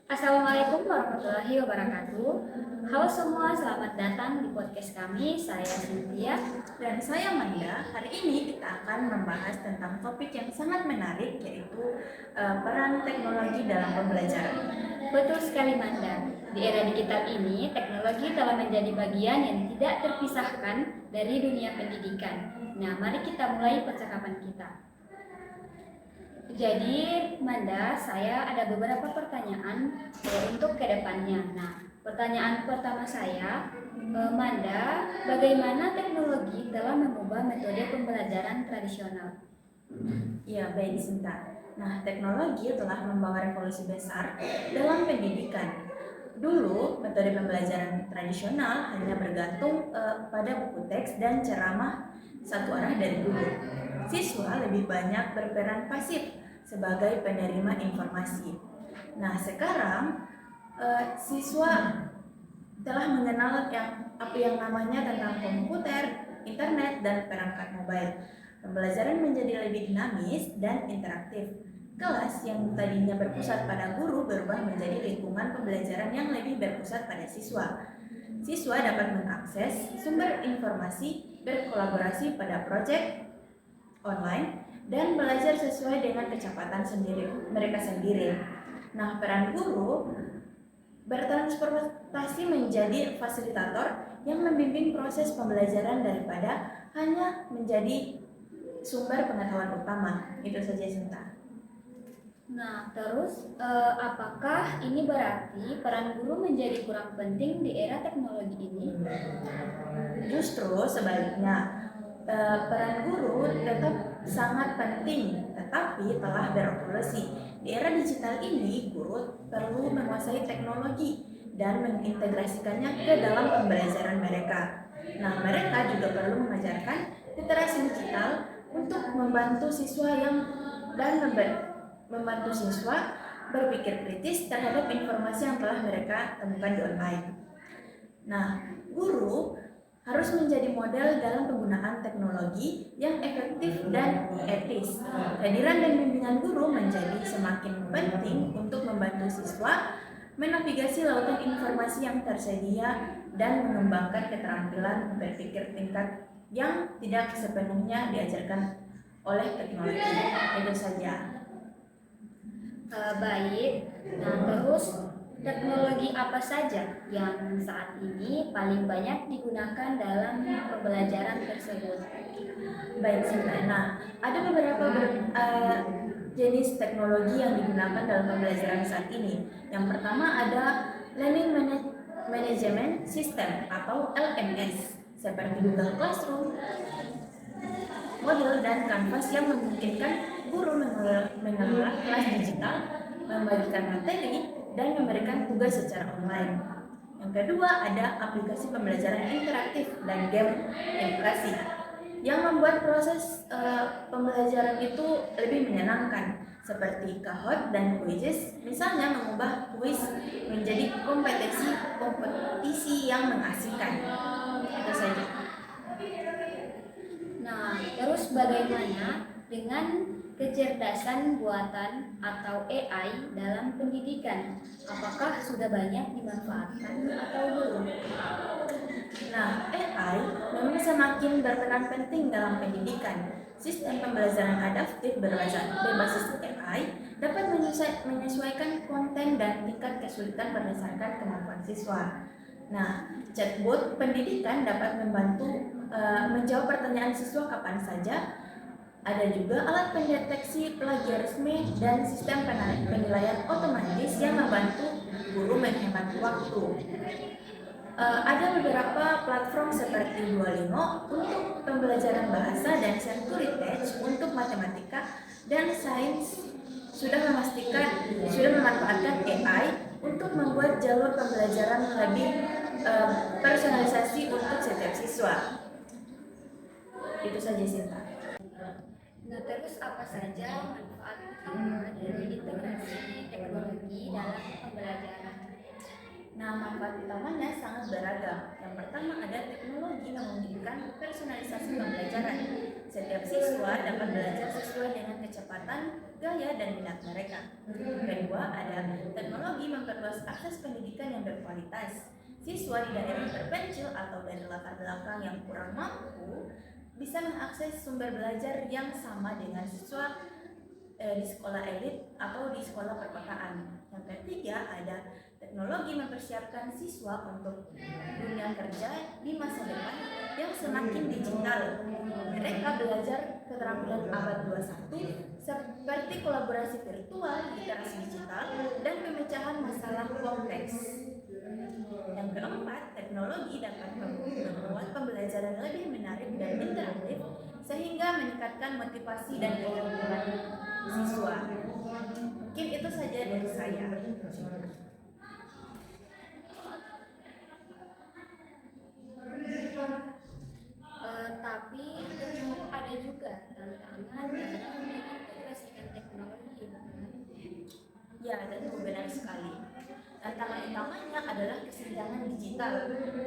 Assalamualaikum warahmatullahi wabarakatuh. Halo semua, selamat datang di podcast kami. Saya Cynthia. Dan saya Manda. Hari ini kita akan membahas tentang topik yang sangat menarik, yaitu peran teknologi dalam pembelajaran. Betul sekali Manda. Di era digital ini, teknologi telah menjadi bagian yang tidak terpisahkan dari dunia pendidikan. Nah, mari kita mulai percakapan kita. Jadi, Manda, saya ada beberapa pertanyaan untuk kedepannya. Nah, pertanyaan pertama saya, Manda, bagaimana teknologi telah mengubah metode pembelajaran tradisional? Ya, baik Sinta. Nah, teknologi telah membawa revolusi besar dalam pendidikan. Dulu, metode pembelajaran tradisional hanya bergantung pada buku teks dan ceramah satu arah dari guru. Siswa lebih banyak berperan pasif sebagai penerima informasi. Nah, sekarang siswa telah mengenal apa yang namanya tentang komputer, internet, dan perangkat mobile. Pembelajaran menjadi lebih dinamis dan interaktif. Kelas yang tadinya berpusat pada guru berubah menjadi lingkungan pembelajaran yang lebih berpusat pada siswa. Siswa dapat mengakses sumber informasi, berkolaborasi pada proyek online, dan belajar sesuai dengan kecepatan mereka sendiri. Nah, peran guru bertransformasi menjadi fasilitator yang membimbing proses pembelajaran daripada hanya menjadi sumber pengetahuan utama. Itu saja, Sinta. Nah, terus apakah ini berarti peran guru menjadi kurang penting di era teknologi ini? Justru sebaliknya, peran guru tetap sangat penting, tetapi telah berevolusi. Di era digital ini, guru perlu menguasai teknologi dan mengintegrasikannya ke dalam pembelajaran mereka. Nah, mereka juga perlu mengajarkan literasi digital untuk membantu siswa membantu siswa berpikir kritis terhadap informasi yang telah mereka temukan di online. Nah, guru harus menjadi model dalam penggunaan teknologi yang efektif dan etis. Kehadiran dan bimbingan guru menjadi semakin penting untuk membantu siswa menavigasi lautan informasi yang tersedia dan mengembangkan keterampilan berpikir tingkat yang tidak sepenuhnya diajarkan oleh teknologi. Itu saja. Baik. Nah, terus teknologi apa saja yang saat ini paling banyak digunakan dalam pembelajaran tersebut? Baik, Sinta. Nah, ada beberapa jenis teknologi yang digunakan dalam pembelajaran saat ini. Yang pertama ada Learning Management System atau LMS, seperti Google Classroom, Moodle, dan Canvas yang memungkinkan guru mengelola kelas digital, membagikan materi, dan memberikan tugas secara online. Yang kedua ada aplikasi pembelajaran interaktif dan game edukasi yang membuat proses pembelajaran itu lebih menyenangkan, seperti Kahoot dan Quizzes, misalnya mengubah kuis menjadi kompetisi yang mengasihkan. Itu saja. Nah, terus bagaimana dengan kecerdasan buatan atau AI dalam pendidikan? Apakah sudah banyak dimanfaatkan atau belum? Nah, AI memang semakin berperan penting dalam pendidikan. Sistem pembelajaran adaptif berbasis AI dapat menyesuaikan konten dan tingkat kesulitan berdasarkan kemampuan siswa. Nah, chatbot pendidikan dapat membantu menjawab pertanyaan siswa kapan saja. Ada juga alat pendeteksi plagiarisme dan sistem penilaian otomatis yang membantu guru menghemat waktu. Ada beberapa platform seperti Duolingo untuk pembelajaran bahasa dan Centurytext untuk matematika dan sains sudah memanfaatkan AI untuk membuat jalur pembelajaran lebih personalisasi untuk setiap siswa. Itu saja, Sinta. Nah, terus apa saja manfaat utama dari integrasi teknologi dalam pembelajaran? Nah, manfaat utamanya sangat beragam. Yang pertama ada teknologi yang memungkinkan personalisasi pembelajaran. Setiap siswa dapat belajar sesuai dengan kecepatan, gaya, dan minat mereka. Kedua, ada teknologi memperluas akses pendidikan yang berkualitas. Siswa di daerah terpencil atau dari latar belakang yang kurang mampu bisa mengakses sumber belajar yang sama dengan siswa di sekolah elit atau di sekolah perkotaan. Yang ketiga, ada teknologi mempersiapkan siswa untuk dunia kerja di masa depan yang semakin digital. Mereka belajar keterampilan abad 21 seperti kolaborasi virtual, literasi digital, dan pemecahan masalah kompleks. Yang keempat, teknologi dapat membuat pembelajaran lebih menarik dan interaktif sehingga meningkatkan motivasi dan keterampilan siswa. Mungkin itu saja dari saya. Tapi ada juga tantangan dalam mengintegrasikan teknologi. Ya, tentu benar sekali. Tantangan utamanya adalah kesenjangan digital.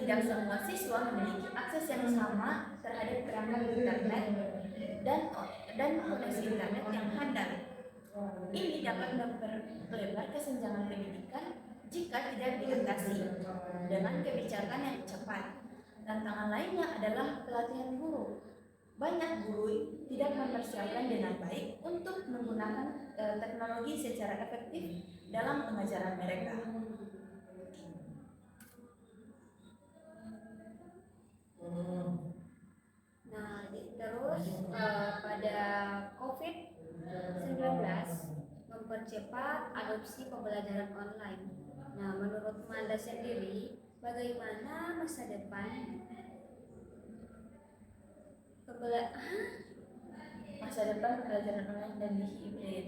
Tidak semua siswa memiliki akses yang sama terhadap perangkat internet dan koneksi internet yang handal. Ini dapat memperlebar kesenjangan pendidikan jika tidak diatasi dengan kebijakan yang cepat. Tantangan lainnya adalah pelatihan guru. Banyak guru tidak mempersiapkan dengan baik untuk menggunakan teknologi secara efektif dalam pengajaran mereka. Nah, terus pada COVID-19 mempercepat adopsi pembelajaran online. Nah, menurut Manda sendiri, bagaimana masa depan Masa depan pembelajaran online dan hibrid.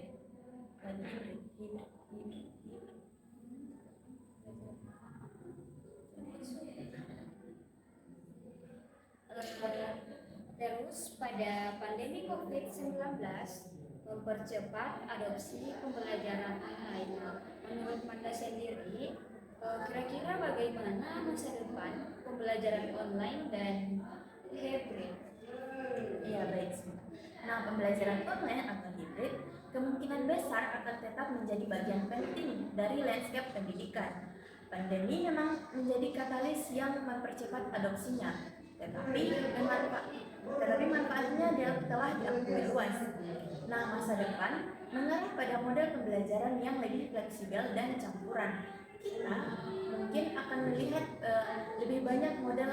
Terus pada pandemi COVID-19 mempercepat adopsi pembelajaran online. Menurut Manda sendiri, kira-kira bagaimana masa depan pembelajaran online dan hybrid? Ya, baik. Nah, pembelajaran online atau hibrid kemungkinan besar akan tetap menjadi bagian penting dari landscape pendidikan. Pandemi memang menjadi katalis yang mempercepat adopsinya, tetapi manfaatnya telah diakui luas. Nah, masa depan mengarah pada model pembelajaran yang lebih fleksibel dan campuran. Kita mungkin akan melihat lebih banyak model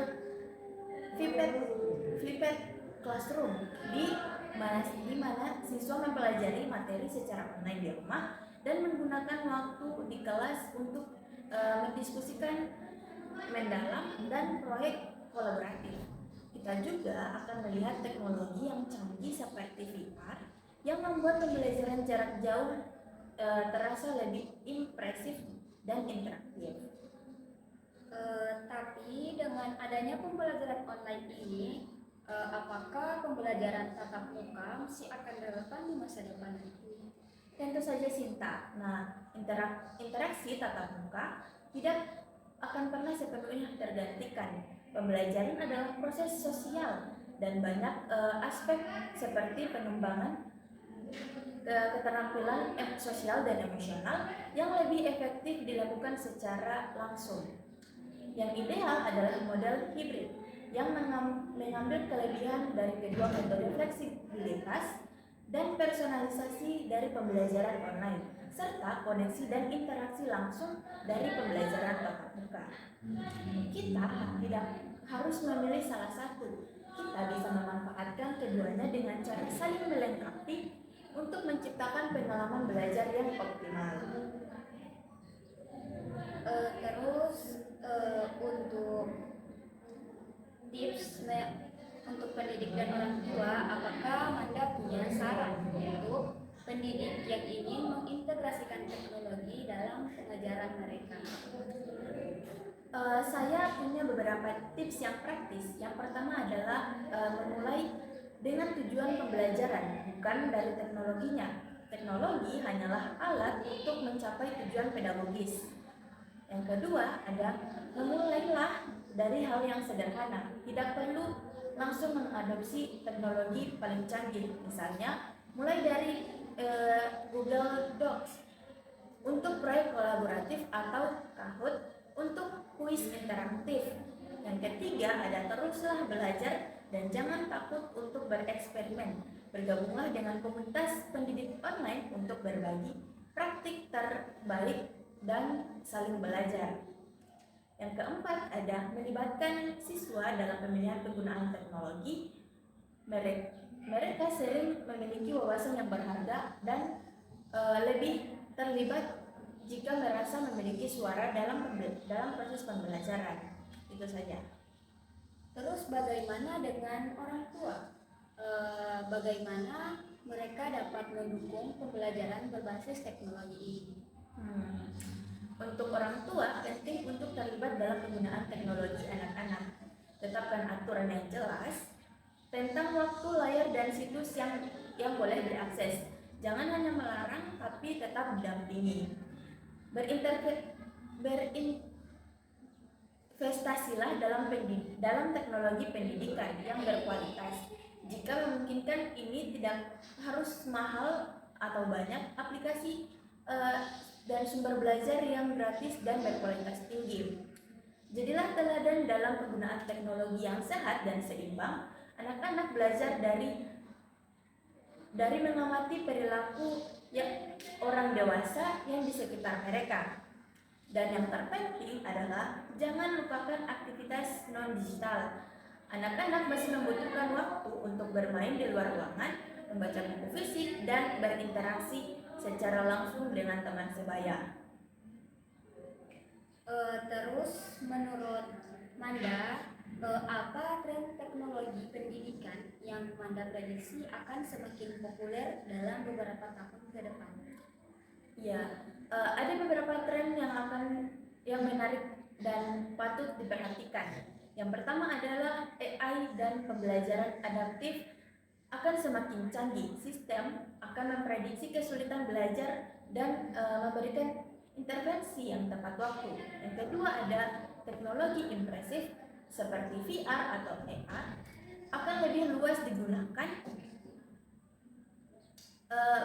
flipped classroom di mana siswa mempelajari materi secara online di rumah dan menggunakan waktu di kelas untuk mendiskusikan mendalam dan proyek kolaboratif. Kita juga akan melihat teknologi yang canggih seperti VR yang membuat pembelajaran jarak jauh terasa lebih impresif dan interaktif. Tapi dengan adanya pembelajaran online ini, apakah pembelajaran tatap muka masih akan relevan di masa depan nanti? Tentu saja, Sinta. Nah, interaksi tatap muka tidak akan pernah sepenuhnya tergantikan. Pembelajaran adalah proses sosial dan banyak aspek seperti pengembangan keterampilan sosial dan emosional yang lebih efektif dilakukan secara langsung. Yang ideal adalah model hibrid yang mengambil kelebihan dari kedua metode fleksibilitas dan personalisasi dari pembelajaran online, serta koneksi dan interaksi langsung dari pembelajaran tatap muka. Kita tidak harus memilih salah satu. Kita bisa memanfaatkan keduanya dengan cara saling melengkapi untuk menciptakan pengalaman belajar yang optimal. Terus untuk tips untuk pendidik dan orang tua, apakah Manda punya saran untuk pendidik yang ingin mengintegrasikan teknologi dalam pengajaran mereka? Saya punya beberapa tips yang praktis. Yang pertama adalah memulai dengan tujuan pembelajaran, bukan dari teknologinya. Teknologi hanyalah alat untuk mencapai tujuan pedagogis. Yang kedua ada memulailah dari hal yang sederhana. Tidak perlu langsung mengadopsi teknologi paling canggih, misalnya mulai dari Google Docs untuk proyek kolaboratif atau Kahoot untuk kuis interaktif. Yang ketiga, ada teruslah belajar dan jangan takut untuk bereksperimen. Bergabunglah dengan komunitas pendidik online untuk berbagi praktik terbaik dan saling belajar. Yang keempat, ada melibatkan siswa dalam pemilihan penggunaan teknologi. Mereka sering memiliki wawasan yang berharga dan lebih terlibat jika merasa memiliki suara dalam proses pembelajaran. Itu saja. Terus bagaimana dengan orang tua? Bagaimana mereka dapat mendukung pembelajaran berbasis teknologi ini? Untuk orang tua, penting untuk terlibat dalam penggunaan teknologi anak-anak. Tetapkan aturan yang jelas tentang waktu layar dan situs yang boleh diakses. Jangan hanya melarang, tapi tetap mendampingi. Berinvestasilah dalam teknologi pendidikan yang berkualitas. Jika memungkinkan, ini tidak harus mahal atau banyak. Aplikasi dan sumber belajar yang gratis dan berkualitas tinggi. Jadilah teladan dalam penggunaan teknologi yang sehat dan seimbang. Anak-anak belajar dari mengamati perilaku orang dewasa yang di sekitar mereka. Dan yang terpenting adalah jangan lupakan aktivitas non-digital. Anak-anak masih membutuhkan waktu untuk bermain di luar ruangan, membaca buku fisik, dan berinteraksi secara langsung dengan teman sebaya. Terus menurut Manda, apa tren teknologi pendidikan yang Manda prediksi akan semakin populer dalam beberapa tahun ke depan? Ya, ada beberapa tren yang menarik dan patut diperhatikan. Yang pertama adalah AI dan pembelajaran adaptif akan semakin canggih. Sistem akan memprediksi kesulitan belajar dan memberikan intervensi yang tepat waktu. Yang kedua ada teknologi impresif seperti VR atau AR akan lebih luas digunakan.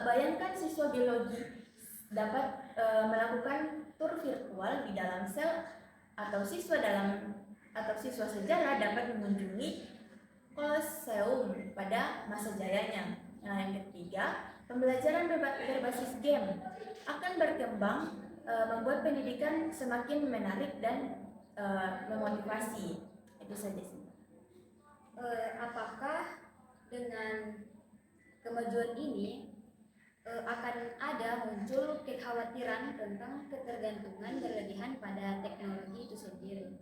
Bayangkan siswa biologi dapat melakukan tur virtual di dalam sel, atau siswa sejarah dapat mengunjungi Colosseum pada masa jayanya. Nah, yang ketiga, pembelajaran berbasis game akan berkembang, membuat pendidikan semakin menarik dan memotivasi. Itu saja sih. Apakah dengan kemajuan ini akan ada muncul kekhawatiran tentang ketergantungan berlebihan pada teknologi itu sendiri?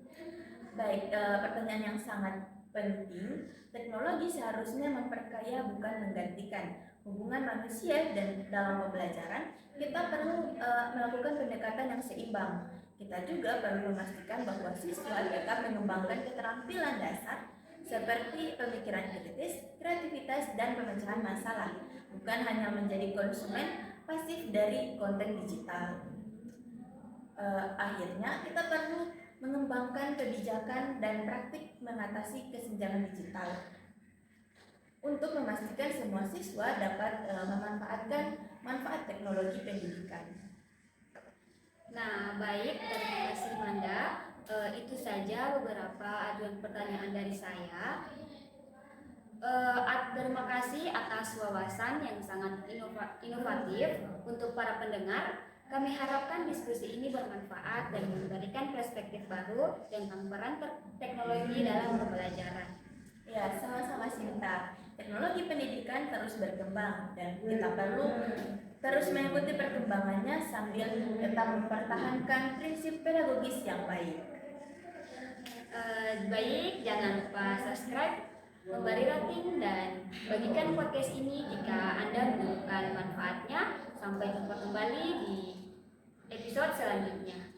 Baik, pertanyaan yang sangat penting. Teknologi seharusnya memperkaya bukan menggantikan hubungan manusia, dan dalam pembelajaran kita perlu melakukan pendekatan yang seimbang. Kita juga perlu memastikan bahwa siswa tetap mengembangkan keterampilan dasar seperti pemikiran kritis, kreativitas, dan pemecahan masalah, bukan hanya menjadi konsumen pasif dari konten digital. Akhirnya kita perlu mengembangkan kebijakan dan praktik mengatasi kesenjangan digital untuk memastikan semua siswa dapat memanfaatkan manfaat teknologi pendidikan. Nah, baik, terima kasih Manda. Itu saja beberapa aduan pertanyaan dari saya. Terima kasih atas wawasan yang sangat inovatif untuk para pendengar. Kami harapkan diskusi ini bermanfaat dan memberikan perspektif baru tentang peran teknologi dalam pembelajaran. Ya, sama-sama Sinta. Teknologi pendidikan terus berkembang dan kita perlu terus mengikuti perkembangannya sambil tetap mempertahankan prinsip pedagogis yang baik. Baik, jangan lupa subscribe, memberi rating, dan bagikan podcast ini jika Anda menemukan manfaatnya. Sampai jumpa kembali di episode selanjutnya.